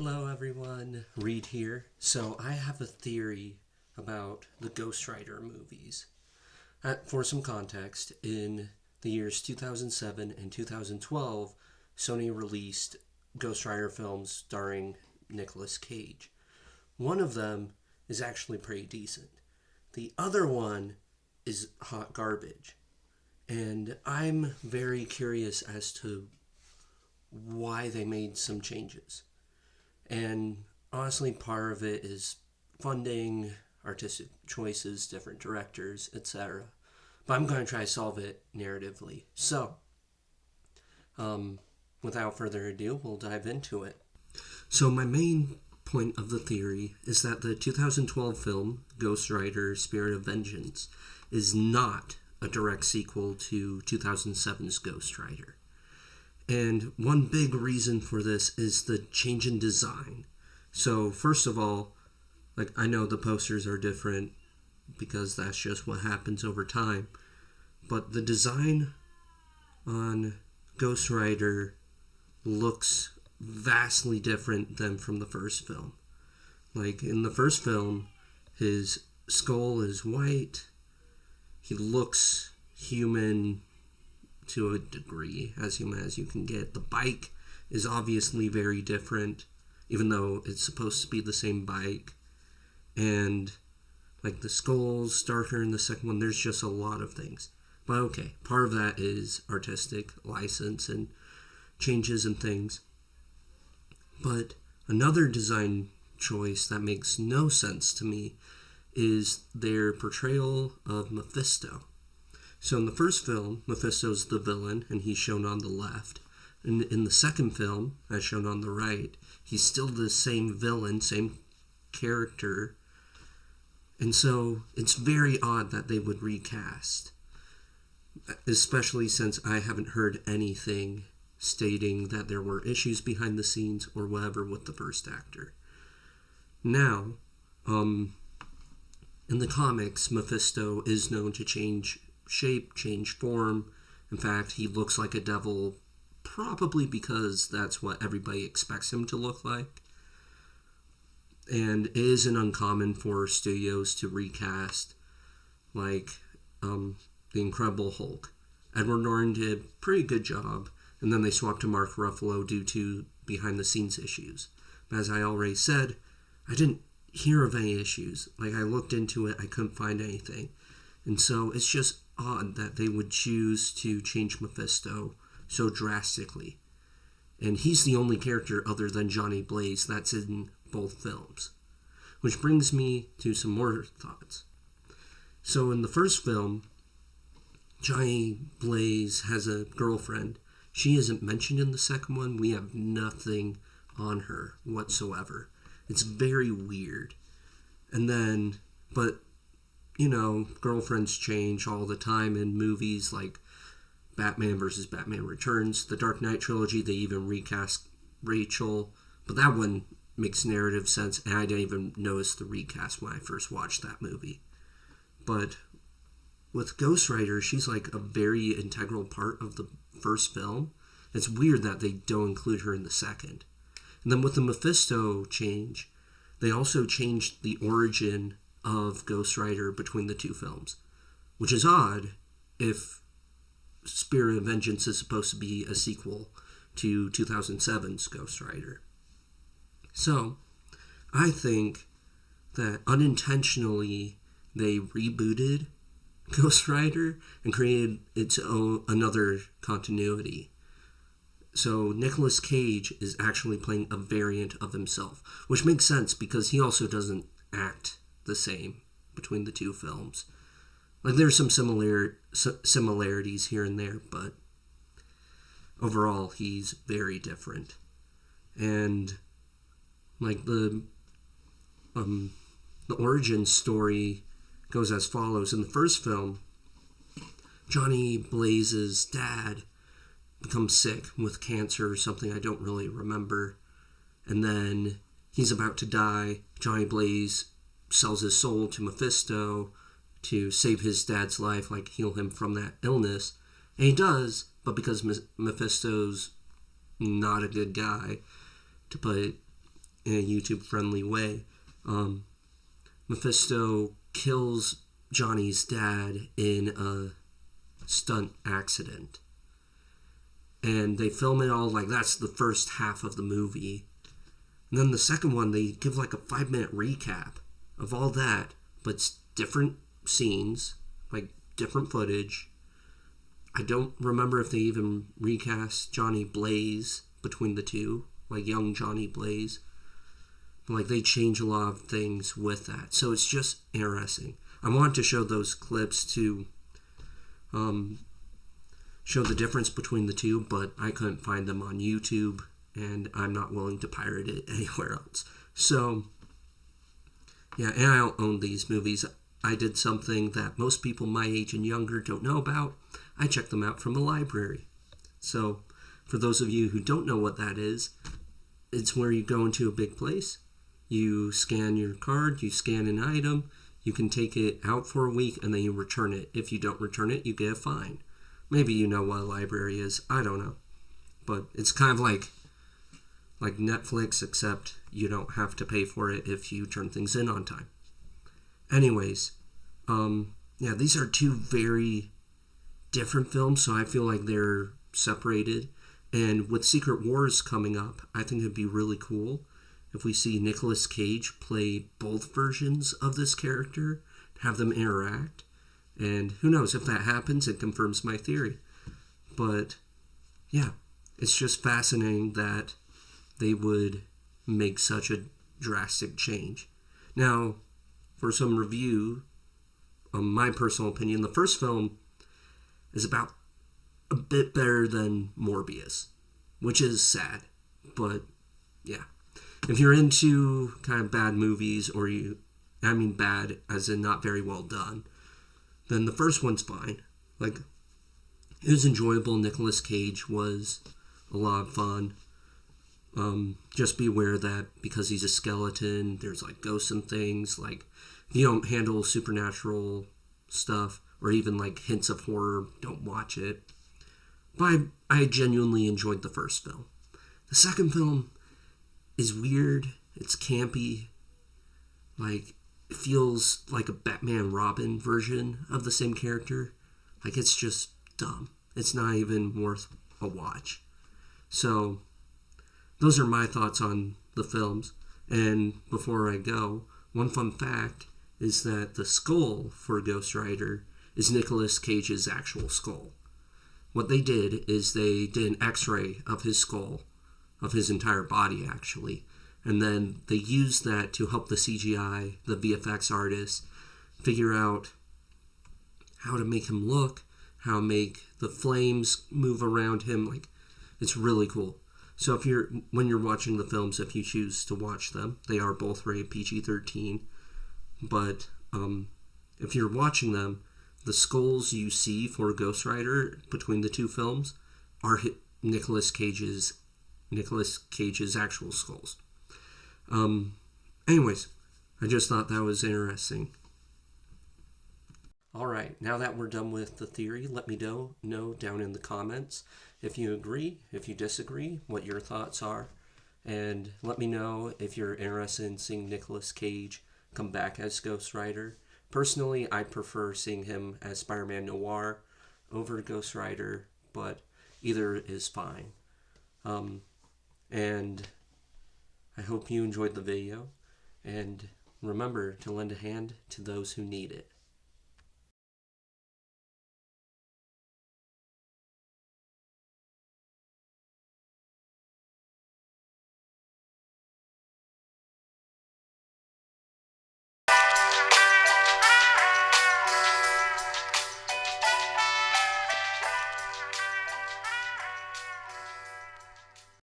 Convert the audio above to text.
Hello everyone, Reed here. So I have a theory about the Ghost Rider movies. For some context, in the years 2007 and 2012, Sony released Ghost Rider films starring Nicolas Cage. One of them is actually pretty decent. The other one is hot garbage. And I'm very curious as to why they made some changes. And honestly, part of it is funding, artistic choices, different directors, etc. But I'm going to try to solve it narratively. So, without further ado, we'll dive into it. So, my main point of the theory is that the 2012 film, Ghost Rider Spirit of Vengeance, is not a direct sequel to 2007's Ghost Rider. And one big reason for this is the change in design. So, first of all, I know the posters are different because that's just what happens over time. But the design on Ghost Rider looks vastly different than from the first film. In the first film, his skull is white. He looks human to a degree, as human as you can get. The bike is obviously very different, even though it's supposed to be the same bike. And the skull's darker in the second one. There's just a lot of things. But okay, part of that is artistic license and changes and things. But another design choice that makes no sense to me is their portrayal of Mephisto. So in the first film, Mephisto's the villain, and he's shown on the left. And in the second film, as shown on the right, he's still the same villain, same character. And so it's very odd that they would recast, especially since I haven't heard anything stating that there were issues behind the scenes or whatever with the first actor. Now, in the comics, Mephisto is known to change shape, change form. In fact, he looks like a devil, probably because that's what everybody expects him to look like. And it isn't uncommon for studios to recast, the Incredible Hulk. Edward Norton did a pretty good job, and then they swapped to Mark Ruffalo due to behind-the-scenes issues. But as I already said, I didn't hear of any issues. I looked into it, I couldn't find anything. And so it's just odd that they would choose to change Mephisto so drastically. And he's the only character other than Johnny Blaze that's in both films. Which brings me to some more thoughts. So in the first film, Johnny Blaze has a girlfriend. She isn't mentioned in the second one. We have nothing on her whatsoever. It's very weird. And then, but girlfriends change all the time in movies like Batman vs. Batman Returns, the Dark Knight trilogy. They even recast Rachel, but that one makes narrative sense, and I didn't even notice the recast when I first watched that movie. But with Ghost Rider, she's a very integral part of the first film. It's weird that they don't include her in the second. And then with the Mephisto change, they also changed the origin of Ghost Rider between the two films, which is odd if Spirit of Vengeance is supposed to be a sequel to 2007's Ghost Rider. So, I think that unintentionally they rebooted Ghost Rider and created its own another continuity. So Nicolas Cage is actually playing a variant of himself, which makes sense because he also doesn't act the same between the two films. There's some similarities here and there, but overall he's very different. And the origin story goes as follows. In the first film, Johnny Blaze's dad becomes sick with cancer or something, I don't really remember. And then he's about to die. Johnny Blaze sells his soul to Mephisto to save his dad's life, heal him from that illness. And he does, but because Mephisto's not a good guy, to put it in a YouTube-friendly way. Mephisto kills Johnny's dad in a stunt accident. And they film it all like that's the first half of the movie. And then the second one, they give like a 5-minute recap of all that, but it's different scenes, like different footage. I don't remember if they even recast Johnny Blaze between the two, like young Johnny Blaze. But like they change a lot of things with that. So it's just interesting. I wanted to show those clips to show the difference between the two, but I couldn't find them on YouTube, and I'm not willing to pirate it anywhere else. So, yeah, and I don't own these movies. I did something that most people my age and younger don't know about. I checked them out from a library. So, for those of you who don't know what that is, it's where you go into a big place, you scan your card, you scan an item, you can take it out for a week, and then you return it. If you don't return it, you get a fine. Maybe you know what a library is. I don't know. But it's kind of like Netflix, except you don't have to pay for it if you turn things in on time. Anyways, yeah, these are two very different films, so I feel like they're separated. And with Secret Wars coming up, I think it'd be really cool if we see Nicolas Cage play both versions of this character, have them interact. And who knows, if that happens, it confirms my theory. But, yeah, it's just fascinating that they would make such a drastic change. Now, for some review, my personal opinion, the first film is about a bit better than Morbius, which is sad. But, yeah. If you're into kind of bad movies, bad as in not very well done, then the first one's fine. Like, it was enjoyable. Nicolas Cage was a lot of fun. Just be aware that because he's a skeleton, there's like ghosts and things. Like, if you don't handle supernatural stuff or even like hints of horror, don't watch it. But I genuinely enjoyed the first film. The second film is weird. It's campy. Like, it feels like a Batman Robin version of the same character. Like, it's just dumb. It's not even worth a watch. So, those are my thoughts on the films. And before I go, one fun fact is that the skull for Ghost Rider is Nicolas Cage's actual skull. What they did is they did an x-ray of his skull, of his entire body actually, and then they used that to help the CGI, the VFX artists, figure out how to make him look, how to make the flames move around him. Like, it's really cool. So when you're watching the films, if you choose to watch them, they are both rated PG-13. But if you're watching them, the skulls you see for Ghost Rider between the two films are Nicolas Cage's actual skulls. Anyways, I just thought that was interesting. Alright, now that we're done with the theory, let me know down in the comments if you agree, if you disagree, what your thoughts are. And let me know if you're interested in seeing Nicolas Cage come back as Ghost Rider. Personally, I prefer seeing him as Spider-Man Noir over Ghost Rider, but either is fine. And I hope you enjoyed the video, and remember to lend a hand to those who need it.